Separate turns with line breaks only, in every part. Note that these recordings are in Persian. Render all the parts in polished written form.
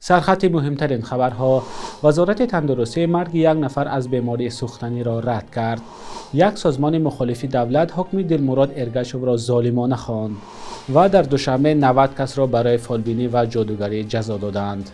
سرخط مهمترین خبرها: وزارت تندرستی مرگ یک نفر از بیماری سوختنی را رد کرد. یک سازمان مخالف دولت حکم دلمراد ارگشوف را ظالمانه خواند و در دوشنبه 90 کس را برای فالبینی و جادوگری جزا دادند.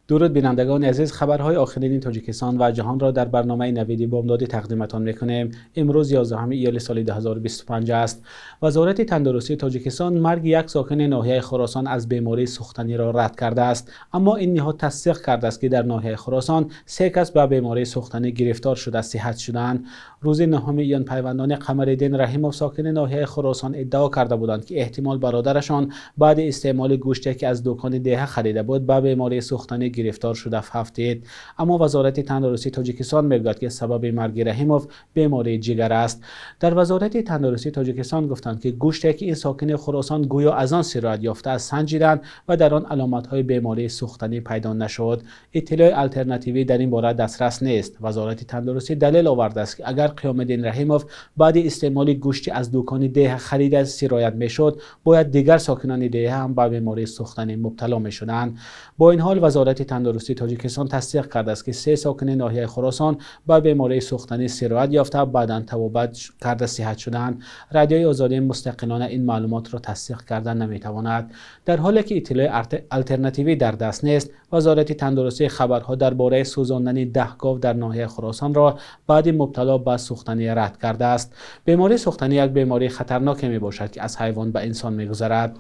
درود بینندگان عزیز، خبرهای آخرین تاجیکستان و جهان را در برنامه نویدی بامدادی تقدیمتان میکنیم. امروز 11 ایار سال 2025 است. وزارت تندرستی تاجیکستان مرگ یک ساکن ناحیه خراسان از بیماری سوختنی را رد کرده است، اما این نهاد تصدیق کرده است که در ناحیه خراسان 3 کس به بیماری سوختنی گرفتار شده صحت شدند. روز 9 ایار پیوندان قمرالدین رحیموف ساکن ناحیه خراسان ادعا کرده بودند که احتمال برادرشان بعد استعمال گوشتی که از دکان دیه خریده بود به بیماری سوختنی گرفتار شده افتید. اما وزارت تندرستی تاجیکستان میگوید که سبب مرگ رحیموف بیماری جگر است. در وزارت تندرستی تاجیکستان گفتند که گوشتی که این ساکن خراسان گویا از آن سرایت یافته است سنجیدند و در آن علامت‌های بیماری سوختنی پیدا نشد. اطلاع آلترناتیوی در این باره دسترس نیست. وزارت تندرستی دلیل آورده است که اگر قیام الدین رحیموف بعد استعمال گوشتی از دکان دیه خریده سرایت میشد، باید دیگر ساکنان دیه هم به بیماری سوختنی مبتلا میشدند. با این حال وزارت تندرستی تاجیکستان تصدیق کرده است که 3 ساکن ناحیه خراسان با بیماری سوختنی سرایت یافته بعداً توبه کرده صحت شدند. رادیوی آزادی مستقلانه این معلومات را تصدیق کردن نمیتواند. در حالی که اطلاع آلترناتیوی در دست نیست، وزارت تندرستی خبرها درباره سوزاندن 10 گاو در ناحیه خراسان را بعد مبتلا به سوختنی رد کرده است. بیماری سوختنی یک بیماری خطرناک می باشد که از حیوان به انسان میگذرد.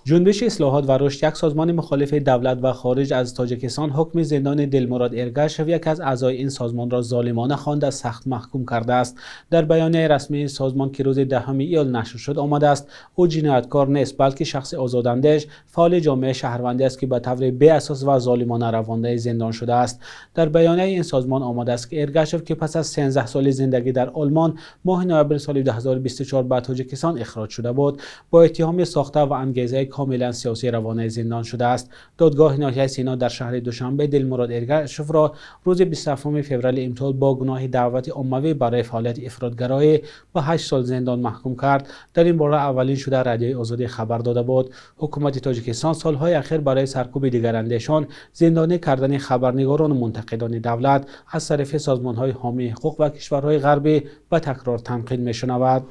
جنبش اصلاحات و رشد، یک سازمان مخالف دولت و خارج از تاجیکستان، حکم زندان دلمراد ارگشوف یک از اعضای این سازمان را ظالمانه خوانده سخت محکوم کرده است. در بیانیه رسمی سازمان که روز 10 ایار نشر شد آمده است او جنایتکار نیست بلکه شخص آزاداندیش فعال جامعه شهروندی است که به طور بی اساس و ظالمانه روانده زندان شده است. در بیانیه این سازمان آمده است که ارگشوف که پس از 13 سال زندگی در آلمان ماه نوامبر سال 2024 به تاجیکستان اخراج شده بود، با اتهام ساخته و انگیزه کاملا سیاسی روانه زندان شده است. دادگاه ناحیه سینا در شهر دوشنبه دلمراد ارگشوف را روز 27 فوریه امسال با گناه دعوت عمومی برای فعالیت افراطگرایی به 8 سال زندان محکوم کرد. در این باره اولین شده رادیوی آزادی خبر داده بود. حکومت تاجیکستان سالهای اخیر برای سرکوب دیگراندیشان، زندانی کردن خبرنگاران و منتقدان دولت از طرف سازمان‌های حامی حقوق و کشورهای غربی به تکرار تنقید می‌شنود.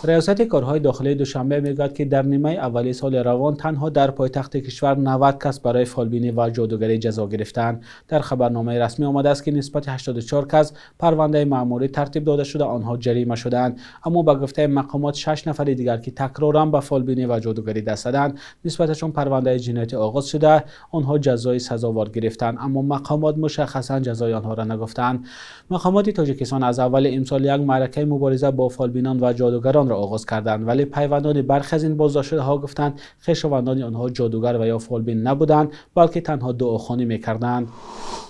ریاست کارهای داخلی دوشنبه میگوید که در نیمه اولی سال روان تنها در پایتخت کشور 90 کس برای فالبینی و جادوگری جزا گرفتند. در خبرنامه رسمی آمده است که نسبت 84 کس پرونده مأموری ترتیب داده شده آنها جریمه شدند، اما با گفته مقامات 6 نفر دیگر که تکرارا به فالبینی و جادوگری دست دادند نسبتشون پرونده جنایتی آغاز شده آنها جزای سزاوار گرفتند، اما مقامات مشخصا جزای آنها را نگفتند. مقامات تاجیکستان از اول امسال یک معرکه مبارزه با فالبینان و جادوگران را آغاز کردند، ولی پیوندان برخی از این بازداشته‌ها گفتند خویشاوندان آنها جادوگر و یا فالبین نبودند بلکه تنها دعاخوانی می‌کردند.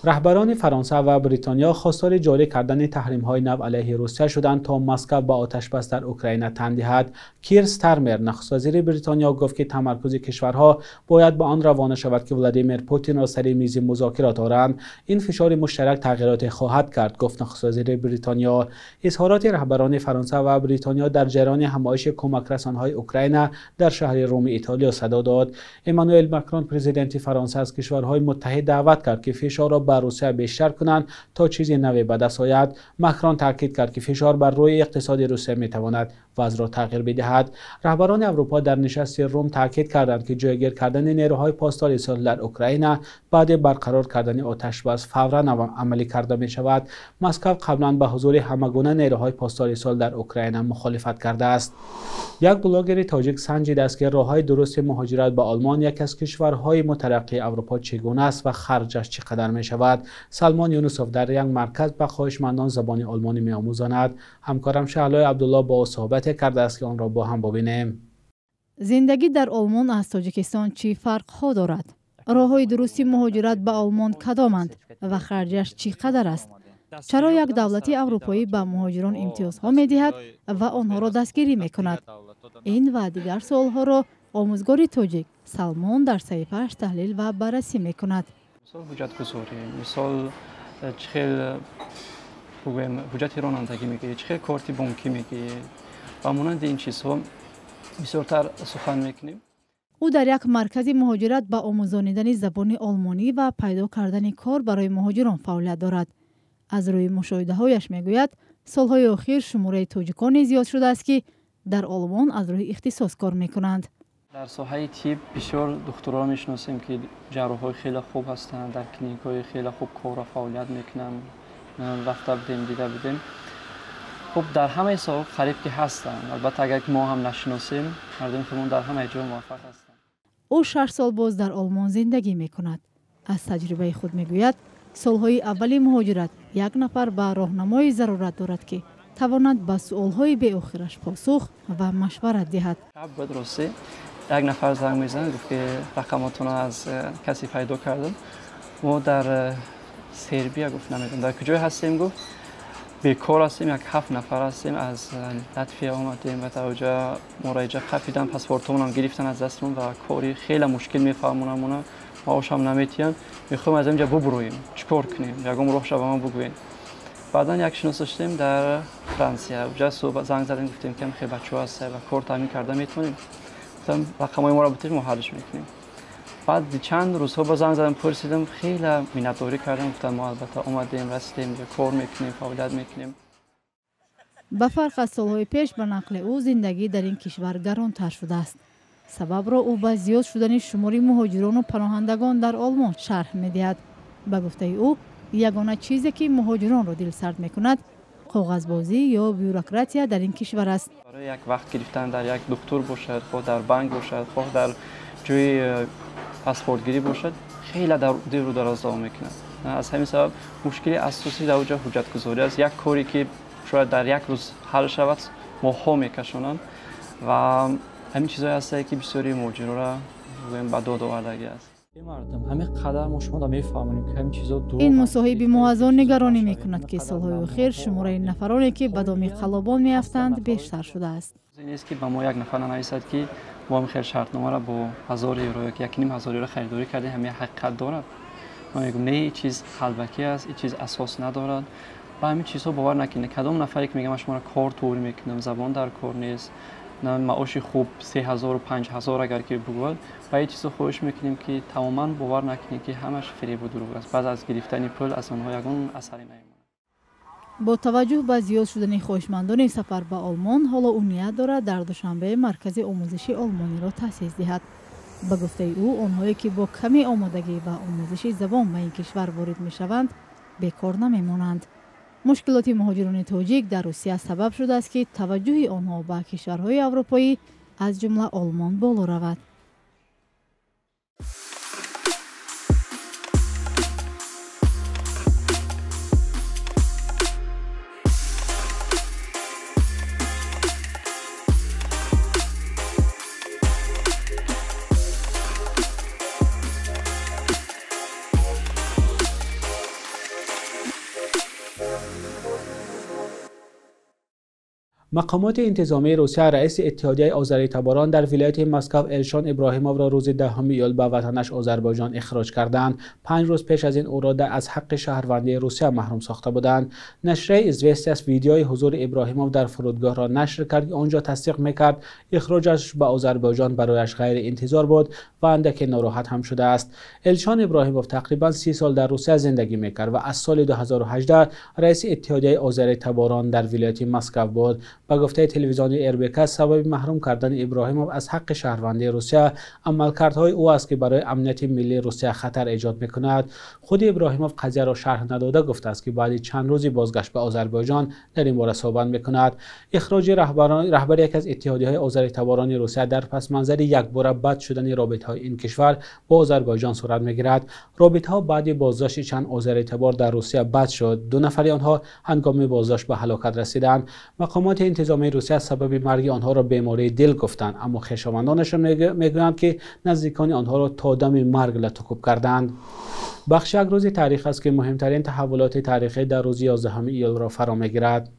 رهبران فرانسه و بریتانیا خواستار جاری کردن تحریم‌های نو علیه روسیه شدند تا مسکو به آتش بس در اوکراین تن دهد. کیر استارمر نخست وزیر بریتانیا گفت که تمرکز کشورها باید به آن روانه شود که ولادیمیر پوتین را سر میز مذاکرات آورند. این فشار مشترک تغییرات خواهد کرد، گفت نخست وزیر بریتانیا. اظهارات رهبران فرانسه و بریتانیا در جریان همایش کمک رسان‌های اوکراین در شهر روم ایتالیا صدا داد. امانوئل مکرون پرزیدنت فرانسه از کشورهای متحد دعوت کرد که فشار را بر روسیه بیشتر کنند تا چیزی نوی به دست آید. مکرون تاکید کرد که فشار بر روی اقتصاد روسیه میتواند وضع را تغییر بدهد. رهبران اروپا در نشست روم تاکید کردند که جایگیر کردن نیروهای پاسداری صلح در اوکراین بعد برقرار کردن آتش بس فوراً عملی کرده می شود. مسکو قبلا به حضور همگونه نیروهای پاسداری صلح در اوکراین مخالفت کرده است. یک بلاگر تاجیک سنجیده است که راههای درست مهاجرت به آلمان یک از کشورهای مترقی اروپا چگونه است و خرجش چقدر می شود. سلمان یونسوف در یک مرکز به خواهشمندان زبان آلمانی می آموزاند. همکارم شعلای عبدالله با او صحبت کرده است که آن را با هم ببینیم.
زندگی در آلمان از تاجیکستان چی فرق ها دارد؟ راههای درستی مهاجرت به آلمان کدامند و خرجش چقدر است؟ چرا یک دولت اروپایی به مهاجران امتیازها می دهد و آنها را دستگیری می کند؟ این و دیگر سوالها را آموزگار تاجیک سلمان در صحیفه‌اش تحلیل و بررسی می کند.
مثال چه حجت رانندگی میگیری، چه کارت بانکی میگیری، و مانند این چیزها بسیارتر سخن میکنیم.
او در یک مرکز مهاجرت با آموزاندن زبان آلمانی و پیدا کردن کار برای مهاجران فعالیت دارد. از روی مشاهده‌هایش میگوید سالهای اخیر شماره تاجیکان زیاد شده است که در آلمان از روی اختصاص کار میکنند.
در ساحه طب بسیار دکترا میشناسیم که جراحای خیلی خوب هستند، در کلینیک‌های خیلی خوب کار و فعالیت میکنن. رفته بودیم دیده بودیم. خب در همه ساحات قریب که هستند. البته اگر ما هم نشناسیم مردم خودمون در همه جا موفق هستند.
او 6 سال باز در آلمان زندگی میکند. از تجربه خود میگوید سالهای اولی مهاجرت یک نفر به راهنمای ضرورت دارد که تواند به سوالهای به آخرش پاسخ و مشورت دهد.
بود راستی یک نفر زنگ میزنه گفت که رقماتون از کسی پیدا کردم. ما در سربیا گفت نمیدونم در کجای هستیم، گفت بیکار هستیم، یک 7 نفر هستیم از لاتویا اومدیم و تا اونجا مراجعه کردیم، پاسپورتمون هم گرفتن از دستمون و کاری خیلی مشکل میفهمونم، معاش هم نمیتیم، میخوایم از اینجا ببرویم، چیکار کنیم؟ یکم راهش به ما بگوین. بعدا یک شناس داشتیم در فرانسه، اونجا صبح زنگ زدیم گفتیم که خیلی بچه‌ها هست و کار تامین کرده میتونیم، گفتم رقمای ما رو بتیم ما حلش میکنیم. بعد چند روزها با زنگ زدم پرسیدم، خیلی منتظری کردم، گفتم ما البته اومدیم رسیدیم کار میکنیم فعالیت میکنیم.
با فرق از سالهای پیش به نقل او زندگی در این کشور گرانتر شده است. سبب را او به زیاد شدن شمار مهاجران و پناهندگان در آلمان شرح می‌دهد. به گفته او یگانه چیزی که مهاجران را دلسرد می‌کند کاغذبازی یا بیوروکراتیا در این کشور است.
برای یک وقت گرفتن در یک دکتر باشد، خود در بانک باشد، خود در جای پاسپورت گیری باشد، خیلی دیر و دراز دوام می‌کند. از همین سبب مشکل اساسی در اونجا حجت گذاری است. یک کاری که شاید در یک روز حل شود ماه‌ها می‌کشانند و همین چیزایی هست که بسیاری مهاجران را به داد آوردگی است. همه قدر ما شما میفهمیم که همین چیزا دو.
این مصاحبه ما از آن نگرانی میکند که سالهای اخیر شماره نفرانی که به دام خلبان میافتند بیشتر شده است.
این است که با ما یک نفر ننویسد که ما میخیر شرطنامه را با 1000 یورو یا 1.5 یورو خریداری کردیم، همین حقیقت دارد. ما میگم نه، این چیز حلبکی است، این چیز اساس ندارد. و همین چیزها باور نکنید. کدام نفری که میگم شما را کار توری میکنم، زبان در کار نیست، نه معاش خوب 3000 و 5000 اگر که بگوید، و این چیزا خواهش میکنیم که تماما باور نکنید که همش فریب و دروغ است. بعد از گرفتن پول از آنها یگان اثری نمیماند.
با توجه به زیاد شدن خواهشمندان سفر به آلمان، حالا او نیت دارد در دوشنبه مرکز آموزشی آلمانی را تأسیس دهد. به گفته او آنهایی که با کمی آمادگی و آموزش زبان به این کشور وارد میشوند بیکار نمیمانند. مشکلات مهاجران تاجیک در روسیه سبب شده است که توجه آنها به کشورهای اروپایی از جمله آلمان بالا رود.
مقامات انتظامی روسیه رئیس اتحادیه آذری تباران در ولایت مسکو الشان ابراهیموف را روز 10 ایول به وطنش آذربایجان اخراج کردند. 5 روز پیش از این او را از حق شهروندی روسیه محروم ساخته بودند. نشریه ازوستیس ویدیوی حضور ابراهیموف در فرودگاه را نشر کرد که آنجا تصدیق میکرد اخراجش به آذربایجان برایش غیر انتظار بود و اندکی ناراحت هم شده است. الشان ابراهیموف تقریبا 30 سال در روسیه زندگی میکرد و از سال 2018 رئیس اتحادیه آذری تباران در ولایت مسکو بود. با گفته تلویزیونی اربک، سبب محروم کردن ابراهیموف از حق شهروندی روسیه عملکردهای او است که برای امنیت ملی روسیه خطر ایجاد میکند. خود ابراهیموف قضیه را شرح نداده گفته است که بعد چند روزی بازگشت به آذربایجان در این باره صحبت میکند. اخراج رهبر یک از اتحادیه‌های آذری تباران روسیه در پس منظر یک باره بد شدن رابطه‌های این کشور با آذربایجان صورت میگیرد. رابطه‌ها بعد بازداشت چند آذری تبار در روسیه بد شد. 2 نفر آنها هنگام بازداشت به هلاکت رسیدند. مقامات انتظامی روسیه سبب مرگ آنها را بیماری دل گفتند، اما خویشاوندانشان میگویند که نزدیکان آنها را تا دم مرگ لطکوب کردند. بخش یک روز تاریخ است که مهمترین تحولات تاریخی در روز 11 ایول را فرا میگیرد.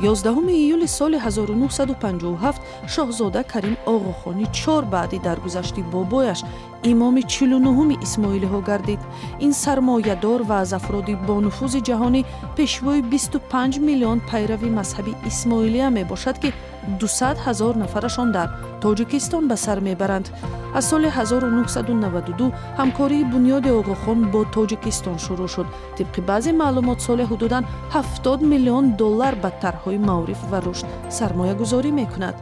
11 ایول سال 1957 شاهزاده کریم آقاخانی 4 بعدی درگذشتی بابایش امام 49 اسماعیلی ها گردید. این سرمایه‌دار و از افراد با نفوذ جهانی پیشوای 25 میلیون پیروی مذهبی اسماعیلی می باشد که 200,000 نفرشان در تاجیکستان به سر میبرند. از سال 1992 همکاری بنیاد آقاخان با تاجیکستان شروع شد. طبق بعضی معلومات سال حدوداً 70 میلیون دلار به طرح‌های معارف و رشد سرمایه گذاری میکند.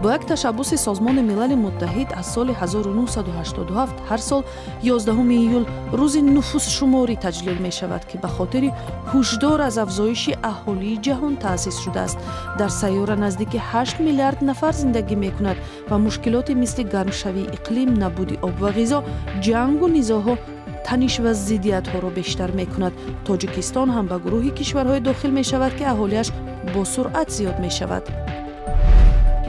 با یک تشبس سازمان ملل متحد از سال 1987 هر سال 11 ایول روز نفوس شماری تجلیل می شود که به خاطر هشدار از افزایش اهالی جهان تأسیس شده است. در سیاره نزدیک 8 میلیارد نفر زندگی می کند و مشکلات مثل گرمشوی اقلیم، نبود آب و غذا، جنگ و نزاع‌ها تنش و ضدیت ها را بیشتر می کند. تاجیکستان هم به گروه کشورهای داخل می شود که اهالیش با سرعت زیاد می شود.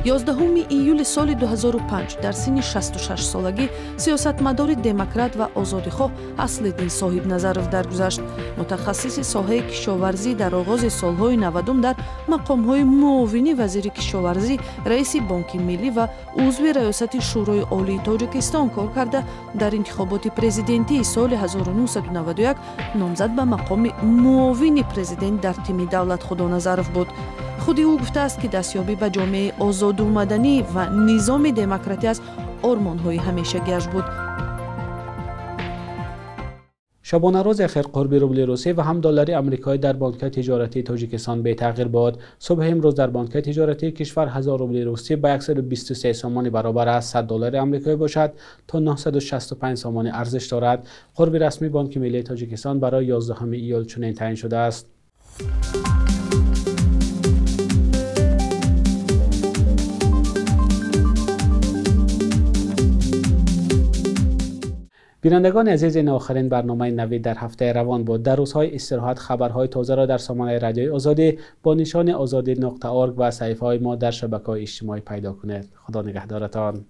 11 ایول سال 2005 در سن 66 سالگی سیاستمدار دموکرات و آزادیخواه اصل‌الدین صاحب نظرов درگذشت. متخصص ساحه کشاورزی در آغاز سالهای 90 در مقام‌های معاون وزیر کشاورزی، رئیس بانک ملی و عضو ریاست شورای عالی تاجیکستان کار کرده. در انتخابات پرزیدنتی سال 1991 نامزد به مقام معاون پرزیدنت در تیم دولت خدا نظرов بود. خود او گفته است که دستیابی به جامعه آزاد و مدنی و نظام دموکراتی از آرمان‌های همیشگی‌اش بود.
شبانه روز اخیر قرب روبل روسی و هم دلار آمریکایی در بانک تجارتی تاجیکستان به تغییر بود. صبح امروز در بانک تجارتی کشور 1000 روبل روسی به 123 سوم برابر است 100 دلار آمریکایی باشد تا 965 سوم ارزش دارد. قرب رسمی بانک ملی تاجیکستان برای 11 ایول چنین تعیین شده است. بینندگان عزیز، این آخرین برنامه نوید در هفته روان بود. در روزهای استراحت خبرهای تازه را در سامانه رادیوی آزادی با نشان آزادی.org و صفحه‌های ما در شبکه‌های اجتماعی پیدا کنید. خدا نگهدارتان.